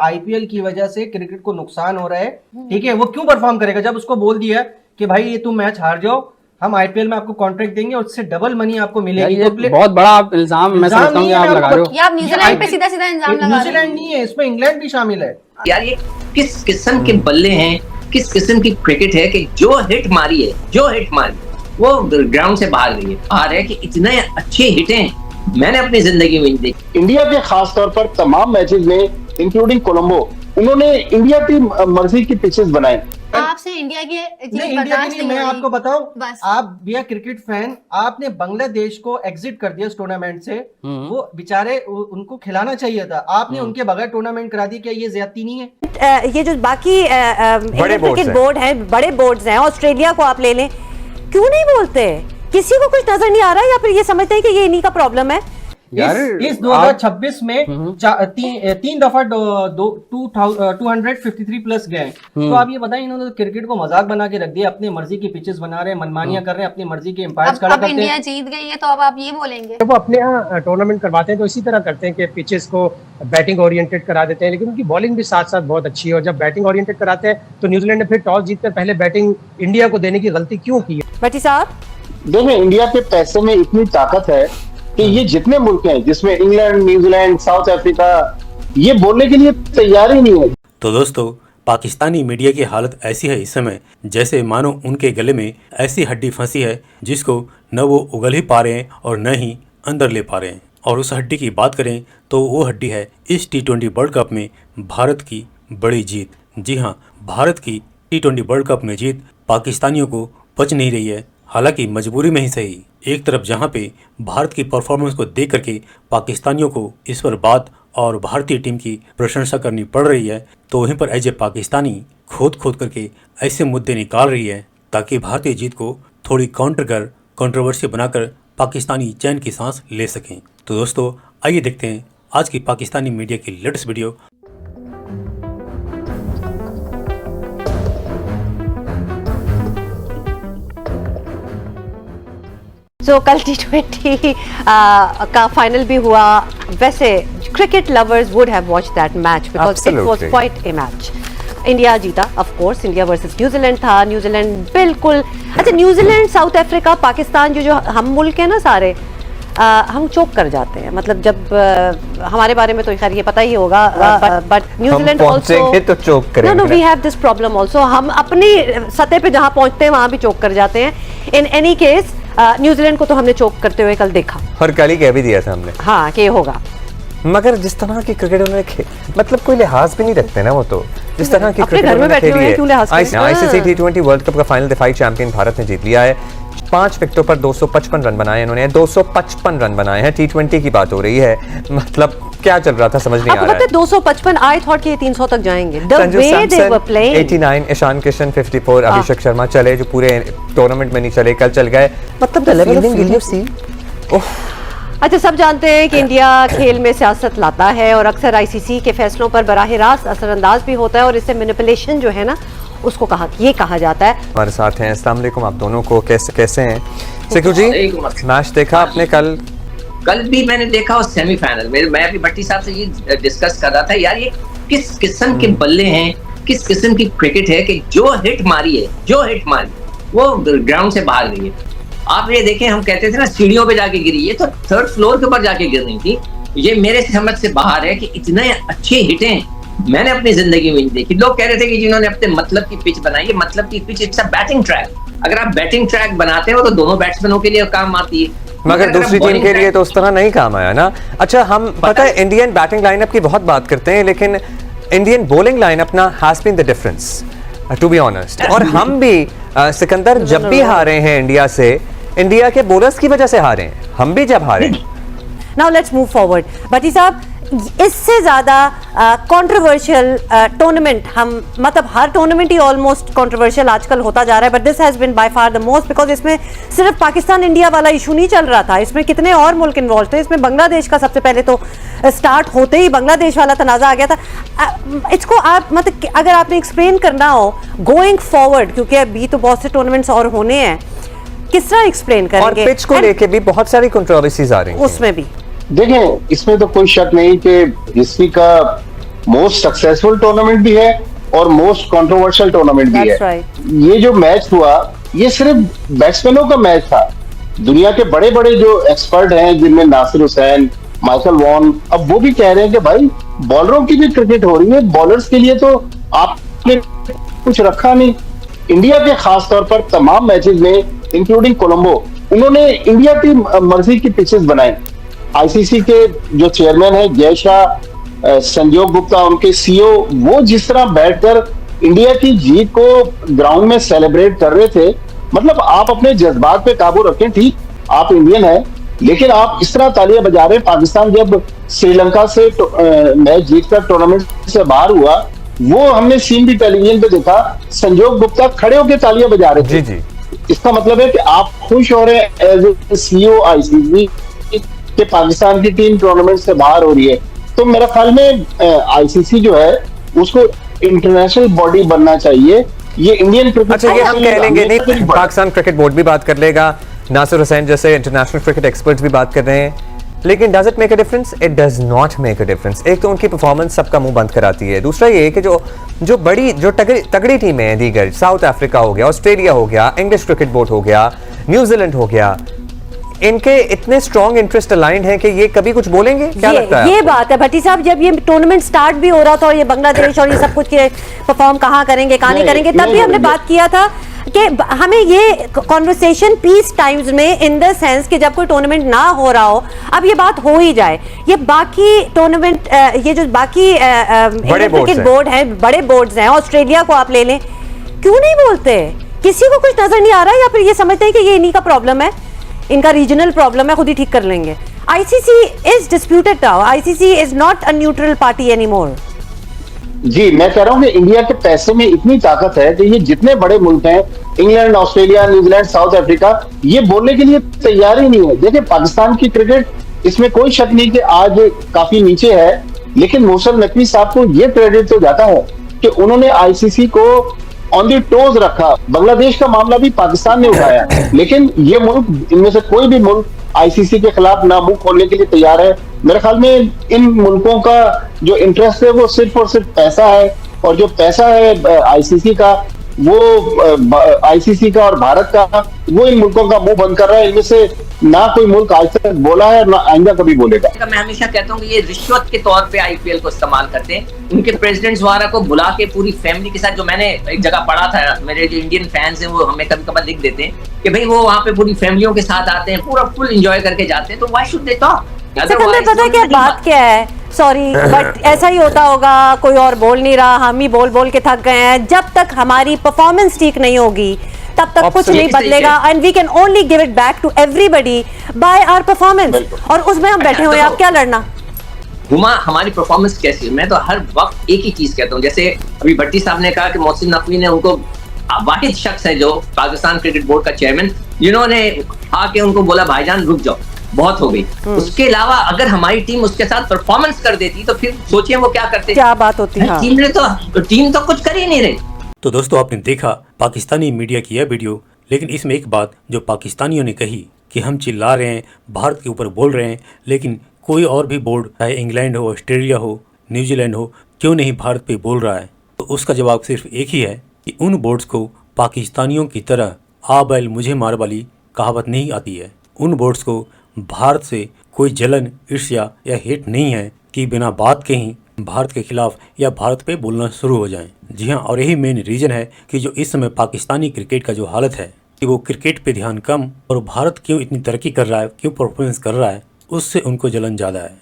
IPL की वजह से क्रिकेट को नुकसान हो रहा है, ठीक है, वो क्यों परफॉर्म करेगा जब उसको बोल दिया कि भाई ये तुम मैच हार जाओ, हम आईपीएल में आपको कॉन्ट्रैक्ट देंगे और उससे डबल मनी आपको मिलेगी। ये तो बहुत बड़ा आप इल्जाम मैं समझता हूं कि आप लगा रहे हो। ये आप न्यूजीलैंड पे सीधा सीधा इल्जाम लगा रहे हो। न्यूजीलैंड नहीं है, इसमें इंग्लैंड भी शामिल है। यार ये किस किस्म के बल्ले हैं, किस किस्म की क्रिकेट है कि जो हिट मारी वो ग्राउंड से बाहर गई है। बाहर है कि इतने अच्छे हिटें मैंने अपनी जिंदगी में नहीं देखी। इंडिया के खास तौर पर तमाम मैचेस में इंक्लूडिंग कोलंबो उन्होंने इंडिया की मर्जी की पिचेस बनाए। आपसे इंडिया की इंडिया की नहीं, मैं आपको बताऊं, आप भी क्रिकेट फैन, आपने बांग्लादेश को एग्जिट कर दिया इस टूर्नामेंट से। वो बेचारे उनको खिलाना चाहिए था, आपने उनके बगैर टूर्नामेंट करा दी। क्या ये ज्यादती नहीं है? ये जो बाकी क्रिकेट बोर्ड है, बड़े बोर्ड्स हैं, ऑस्ट्रेलिया को आप ले लें, क्यों नहीं बोलते? किसी को कुछ नजर नहीं आ रहा है या फिर ये समझते हैं कि ये इन्हीं का प्रॉब्लम है? इस 2026 में तीन दफा 253 प्लस गए। तो आप ये बताएं, इन्होंने तो क्रिकेट को मजाक बना के रख दिया, अपनी मर्जी की पिचेस बना रहे हैं, मनमानियां कर रहे हैं, अपनी मर्जी के एम्पायर्स खड़ा करते हैं। अब इंडिया जीत गई है तो अब आप ये बोलेंगे? जब वो अपने यहाँ टूर्नामेंट करवाते हैं तो इसी तरह करते हैं कि पिचेस को बैटिंग ओरिएंटेड करा देते हैं, लेकिन उनकी बॉलिंग भी साथ साथ बहुत अच्छी है। और जब बैटिंग ओरिएंटेड कराते हैं तो न्यूजीलैंड ने फिर टॉस जीतकर पहले बैटिंग इंडिया को देने की गलती क्यों की है? भट्टी साहब, देखिए, इंडिया के पैसे में इतनी ताकत है कि ये जितने मुल्क हैं जिसमें इंग्लैंड, न्यूजीलैंड, साउथ अफ्रीका, ये बोलने के लिए तैयार ही नहीं है। तो दोस्तों, पाकिस्तानी मीडिया की हालत ऐसी है इस समय जैसे मानो उनके गले में ऐसी हड्डी फंसी है जिसको न वो उगल ही पा रहे हैं और न ही अंदर ले पा रहे हैं। और उस हड्डी की बात करें तो वो हड्डी है इस T20 वर्ल्ड कप में भारत की बड़ी जीत। जी हाँ, भारत की T20 वर्ल्ड कप में जीत पाकिस्तानियों को पच नहीं रही है, हालांकि मजबूरी में ही सही। एक तरफ जहां पे भारत की परफॉर्मेंस को देख करके पाकिस्तानियों को इस पर बात और भारतीय टीम की प्रशंसा करनी पड़ रही है, तो वहीं पर एज ए पाकिस्तानी खोद करके ऐसे मुद्दे निकाल रही है ताकि भारतीय जीत को थोड़ी काउंटर कर कंट्रोवर्सी बनाकर पाकिस्तानी चैन की सांस ले सकें। तो दोस्तों, आइए देखते हैं आज की पाकिस्तानी मीडिया की लेटेस्ट वीडियो। तो कल T20 का फाइनल भी हुआ। वैसे cricket lovers would have watched that match because it was quite a match. India जीता, of course. India versus New Zealand था। न्यूजीलैंड बिल्कुल, अच्छा, न्यूजीलैंड, साउथ अफ्रीका, पाकिस्तान, जो हम मुल्क हैं ना सारे, हम चोक कर जाते हैं। मतलब जब हमारे बारे में तो खैर ये पता ही होगा, बट न्यूजीलैंड आल्सो तो चोक करेंगे। No, we have this problem also. हम अपनी सतह पे जहां पहुंचते हैं वहां भी चोक कर जाते हैं। इन एनी केस न्यूजीलैंड को तो हमने चोक करते हुए कल देखा और कल ही कह भी दिया था हमने, हाँ, कि होगा। मगर जिस तरह की क्रिकेट उन्होंने मतलब कोई लिहाज भी नहीं रखते ना वो, तो जिस तरह की क्रिकेट उन्होंने खेली है। आईसीसी T20 वर्ल्ड कप का फाइनल दिफाई चैंपियन भारत ने जीत लिया है। 5 विकेटों पर 255 रन बनाए इन्होंने, 255 रन बनाए हैं। T20 की बात हो रही है, मतलब क्या चल रहा था समझ नहीं आ रहा है। 255, आई थॉट कि 300 तक जाएंगे। संजू सैमसन 89, ईशान किशन 54, अभिषेक शर्मा चले जो पूरे टूर्नामेंट में नहीं चले, कल चल गए। मतलब द लेवल ऑफ फीलिंग। अच्छा, सब जानते हैं कि इंडिया खेल में सियासत लाता है और अक्सर आईसीसी के फैसलों पर बराह रास्त असरअंदाज भी होता है और इससे मैनिपुलेशन जो है ना, उसको कहा जाता है। हमारे साथ हैं, अस्सलाम वालेकुम आप दोनों को, कैसे हैं? सिकू जी, मैच देखा आपने कल भी मैंने देखा और सेमीफाइनल में मैं अभी भट्टी साहब से ये डिस्कस कर रहा था। यार ये किस किस्म के बल्ले हैं, किस किस्म की क्रिकेट है कि जो हिट मारी वो ग्राउंड से बाहर गई है। आप ये देखें, हम कहते थे ना सीढ़ियों पे जाके गिरी, ये तो 3rd फ्लोर के ऊपर जाके गिर रही थी। ये मेरे समझ से बाहर है कि इतने अच्छे हिटें मैंने अपनी जिंदगी में नहीं देखी। लोग कह रहे थे कि जिन्होंने अपने मतलब की पिच बनाई है, मतलब की pitch it's a batting track. अगर आप बैटिंग ट्रैक बनाते हो तो दोनों बैट्समैनों के लिए काम आती है, मगर दूसरी टीम के लिए तो उस तरह नहीं काम आया ना। अच्छा, हम पता है इंडियन बैटिंग लाइनअप की बहुत बात करते हैं, लेकिन इंडियन बॉलिंग लाइनअप ना has been the difference to be honest. और हम भी सिकंदर जब भी हारे हैं इंडिया से, इंडिया के बॉलर्स की वजह से हारे हैं, हम भी जब हारे। Now let's move forward. Bhatti Sahab, इससे ज्यादा कंट्रोवर्शियल टूर्नामेंट, हम मतलब हर टूर्नामेंट ही ऑलमोस्ट कंट्रोवर्शियल आजकल होता जा रहा है, but this has been by far the most, because इसमें सिर्फ पाकिस्तान इंडिया वाला इशू नहीं चल रहा था, इसमें कितने और मुल्क इन्वॉल्व थे। इसमें बांग्लादेश का सबसे पहले तो स्टार्ट होते ही बांग्लादेश वाला तनाज़ा आ गया था। इसको आप मतलब अगर आपने एक्सप्लेन करना हो गोइंग फॉरवर्ड, क्योंकि अभी तो बहुत से टूर्नामेंट्स और होने हैं, किस तरह एक्सप्लेन करेंगे? और पिच को लेके भी बहुत सारी कंट्रोवर्सीज आ रही हैं उसमें भी। देखें, इसमें तो कोई शक नहीं कि हिस्ट्री का मोस्ट सक्सेसफुल टूर्नामेंट भी है और मोस्ट कंट्रोवर्शियल टूर्नामेंट भी है। ये जो मैच हुआ ये सिर्फ बैट्समैनों का मैच था। दुनिया के बड़े बड़े जो एक्सपर्ट हैं जिनमें नासिर हुसैन, माइकल वॉन, अब वो भी कह रहे हैं कि भाई बॉलरों की भी क्रिकेट हो रही है, बॉलर्स के लिए तो आपने कुछ रखा नहीं। इंडिया के खास तौर पर तमाम मैचेस में इंक्लूडिंग कोलंबो उन्होंने इंडिया की मर्जी की पिचेस बनाई। आईसीसी के जो चेयरमैन है जय शाह, संजोग गुप्ता उनके सीईओ, वो जिस तरह बैठकर इंडिया की जीत को ग्राउंड में सेलिब्रेट कर रहे थे, मतलब आप अपने जज्बात पे काबू रखें। ठीक, आप इंडियन हैं, लेकिन आप इस तरह तालियां बजा रहे हैं। पाकिस्तान जब श्रीलंका से मैच जीतकर टूर्नामेंट से बाहर हुआ, वो हमने सीन भी टेलीविजन पे देखा, संजोग गुप्ता खड़े होकर तालियां बजा रहे थे। जी। इसका मतलब है कि आप खुश हो रहे हैं एज ए सीईओ आईसीसी कि पाकिस्तान की टीम टूर्नामेंट से बाहर हो रही है। तो मेरा ख्याल में आईसीसी जो है उसको इंटरनेशनल बॉडी बनना चाहिए। ये इंडियन क्रिकेट, अच्छा ये हम कह लेंगे नहीं, पाकिस्तान क्रिकेट बोर्ड भी बात कर लेगा, नासिर हुसैन जैसे इंटरनेशनल क्रिकेट एक्सपर्ट्स भी बात कर रहे हैं, लेकिन does it make a difference? It does not make a difference. एक तो उनकी परफॉर्मेंस सबका मुंह बंद कराती है, दूसरा ये कि जो बड़ी जो तगड़ी टीमें हैं दीगर, साउथ अफ्रीका हो गया, ऑस्ट्रेलिया हो गया, इंग्लिश क्रिकेट बोर्ड हो गया, न्यूजीलैंड हो गया, इनके इतने स्ट्रॉन्ग इंटरेस्ट अलाइंड हैं कि ये कभी कुछ बोलेंगे? क्या लगता है? ये बात है भट्टी साहब, जब ये टूर्नामेंट स्टार्ट भी हो रहा था और ये बांग्लादेश और ये सब कुछ के परफॉर्म कहाँ करेंगे कहाँ नहीं करेंगे, तब भी हमने बात किया था कि हमें ये कॉन्वर्सेशन पीस टाइम्स में इन द सेंस कि जब कोई टूर्नामेंट ना हो रहा हो, अब ये बात हो ही जाए। ये बाकी टूर्नामेंट, ये जो बाकी क्रिकेट बोर्ड है, बड़े बोर्ड्स हैं, ऑस्ट्रेलिया को आप ले लें, क्यों नहीं बोलते? किसी को कुछ नजर नहीं आ रहा है, या फिर ये समझते हैं कि ये इन्हीं का प्रॉब्लम है, इनका रीजनल प्रॉब्लम है, खुद ही ठीक कर लेंगे। ICC is disputed now, ICC is not a neutral party anymore. जी, मैं कह रहा हूँ कि इंडिया के पैसे में इतनी ताकत है कि ये जितने बड़े मुल्क हैं, England, Australia, New Zealand, south Africa, ये बोलने के लिए तैयार ही नहीं है। देखिए पाकिस्तान की क्रिकेट, इसमें कोई शक नहीं कि आज काफी नीचे है, लेकिन मोहसिन नकवी साहब को ये क्रेडिट तो जाता है कि उन्होंने आईसीसी को ऑन दी टोज रखा। बांग्लादेश का मामला भी पाकिस्तान ने उठाया, लेकिन ये मुल्क, इनमें से कोई भी मुल्क आईसीसी के खिलाफ ना मुंह खोलने के लिए तैयार है। मेरे ख्याल में इन मुल्कों का जो इंटरेस्ट है वो सिर्फ और सिर्फ पैसा है, और जो पैसा है आईसीसी का, वो आईसीसी का और भारत का, वो इन मुल्कों का मुंह बंद कर रहा है। इनमें से ना कोई मुल्क आज तक बोला है, ना आइंदा कभी बोलेगा। मैं हमेशा कहता हूँ कि ये रिश्वत के तौर पे आईपीएल को इस्तेमाल करते हैं। उनके प्रेसिडेंट्स वगैरह को बुला के पूरी फैमिली के साथ, जो मैंने एक जगह पढ़ा था, मेरे जो इंडियन फैंस हैं वो हमें कभी कभार लिख देते हैं कि भाई वो वहाँ पे पूरी फैमिलियों के साथ आते हैं, पूरा फुल एंजॉय करके जाते हैं, तो व्हाई शुड दे टॉक? पता है क्या बात क्या है, सॉरी बट ऐसा ही होता होगा, कोई और बोल नहीं रहा, हम ही बोल बोल के थक गए हैं। जब तक हमारी परफॉर्मेंस ठीक नहीं होगी तब तक कुछ नहीं बदलेगा, and we can only give it back to everybody by our performance, और उसमें हम बैठे हुए हैं, आप क्या लड़ना? हुमा, हमारी परफॉर्मेंस कैसी है? मैं तो हर वक्त एक ही चीज कहता हूँ, जैसे अभी भट्टी साहब ने कहा कि मोहसिन नकवी ने, उनको वाहिद शख्स है जो पाकिस्तान क्रिकेट बोर्ड का चेयरमैन, जिन्होंने आके उनको बोला भाईजान रुक जाओ, बहुत हो गई। उसके अलावा अगर हमारी टीम उसके साथ परफॉर्मेंस कर देती तो फिर सोचिए वो क्या करते। क्या बात होती है? टीम तो कुछ कर ही नहीं रही। तो दोस्तों, आपने देखा पाकिस्तानी मीडिया की यह वीडियो, लेकिन इसमें एक बात जो पाकिस्तानियों ने कही कि हम चिल्ला रहे हैं, भारत के ऊपर बोल रहे हैं, लेकिन कोई और भी बोर्ड, चाहे इंग्लैंड हो, ऑस्ट्रेलिया हो, न्यूजीलैंड हो, क्यों नहीं भारत पे बोल रहा है? तो उसका जवाब सिर्फ एक ही है कि उन बोर्ड्स को पाकिस्तानियों की तरह आ बैल मुझे मार वाली कहावत नहीं आती है। उन बोर्ड्स को भारत से कोई जलन, ईर्ष्या या हेट नहीं है कि बिना बात के ही भारत के खिलाफ या भारत पे बोलना शुरू हो जाएं। जी हाँ, और यही मेन रीज़न है कि जो इस समय पाकिस्तानी क्रिकेट का जो हालत है कि वो क्रिकेट पे ध्यान कम, और भारत क्यों इतनी तरक्की कर रहा है, क्यों परफॉर्मेंस कर रहा है, उससे उनको जलन ज़्यादा है।